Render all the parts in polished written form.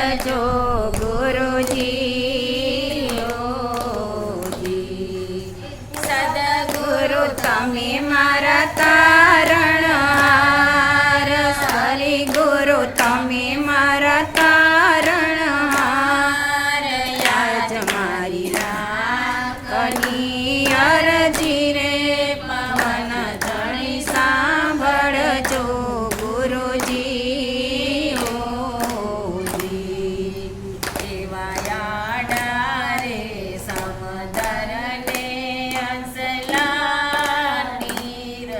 સાંભળજો ગુરુજી સદગુરુ તમે મારા તારણહાર સદગુરુ તમે મારા તારણહાર યાજ મારી રાખની અરજી રે પવન ધણી સાંભળજો ગુરુજી દેવાયા રે સમદર ને અંસલા નીર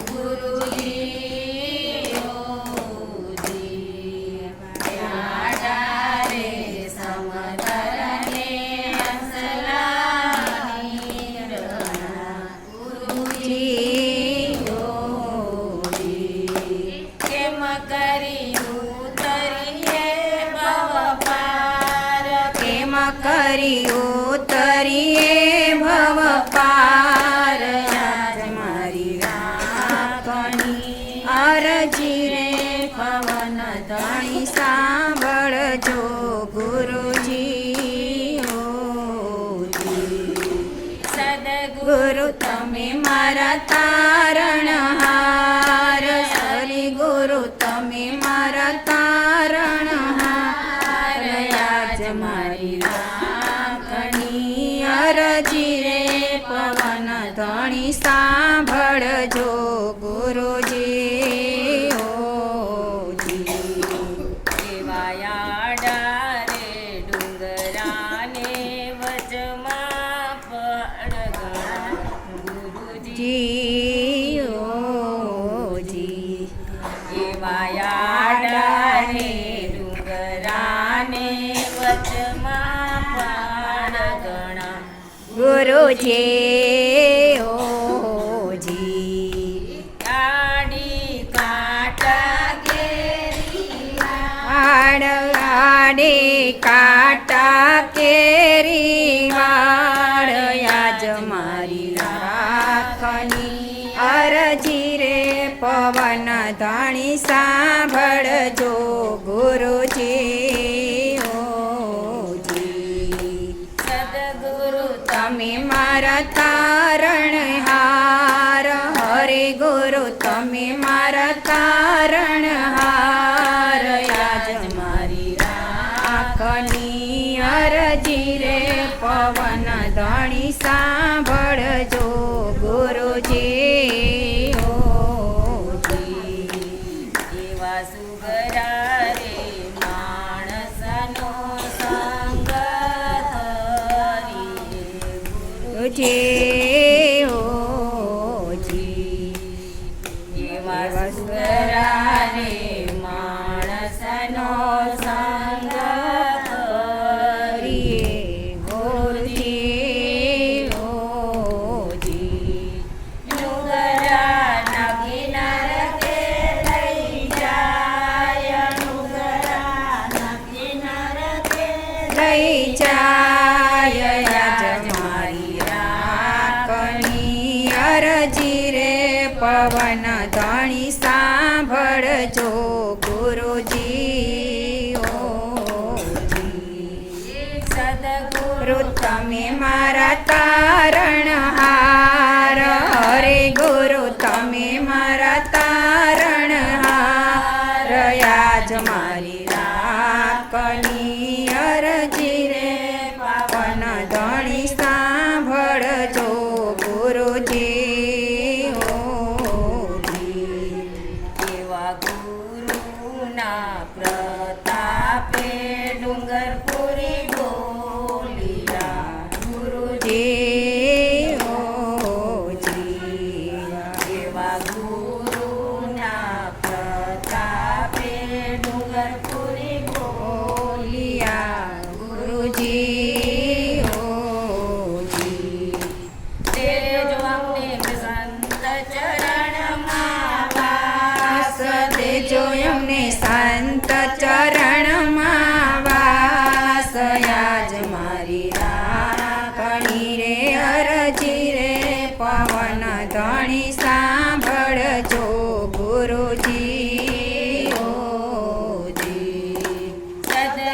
ગુરુજી દેવાયા રે સમદર ને અંસલા નીર ગુરુજી કેમ કરી ઉતરીએ ભવ પાર કેમ કરી ઉતરીએ ભવ પાર યાદ મારી રાખની અરજી રે પવન ધણી સાંભળજો ગુરુજી સદગુરુ તમે મારા તારણહાર સદગુરુ તમે મારા તારણહાર યાજ મારી રાખની અરજી રે પવન ધણી સાંભળજો ગુરુજી દેવાયા રે ડુંગરાને વચમાં પડગણા ગુરુજી દેવાયા રે ડુંગરાને વચમાં પડગણા ગુરુજી આડી કાટા કેરી આડી કાટા કેરી વાળ યાજ મારી રાખની અરજી રે પવન ધણી સાંભળજો ગુરુજી સદગુરુ તમે મારા તારણહાર હરે ગુરુ તમે મારા તારણહાર યાદ મારી રાખની અરજી રે પવન ધણી સાંભળજો ગુરુજી એવા સુગરા રે માણસનો સંગ એવા સુગરા રે માણસનો સંગ કરીએ ગુરુજી નુગરા નગી નરકે લઈ જાય નુગરા નગી નરકે લઈ જાય યાજ મારી રાખની અરજી રે પવન ધણી સાંભળજો ગુરુજી સદગુરુ તમે મારા તારણહાર હરે ગુરુ તમે મારા તારણહાર યાજ મારી રાખની અરજી રે પવન ધણી સાંભળજો ગુરુજી એવા ગુરુના પ્રતાપે ડુંગરપુરી બોલિયા ગુરુજી એવા ગુરુના પ્રતાપે ડુંગરપુરી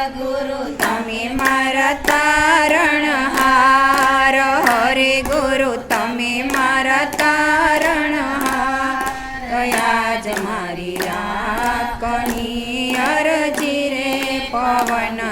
ગુરુ તમે મારા તારણહાર. હરે ગુરુ તમે મારા તારણહાર. આજ મારી રાખણી અરજી રે પવન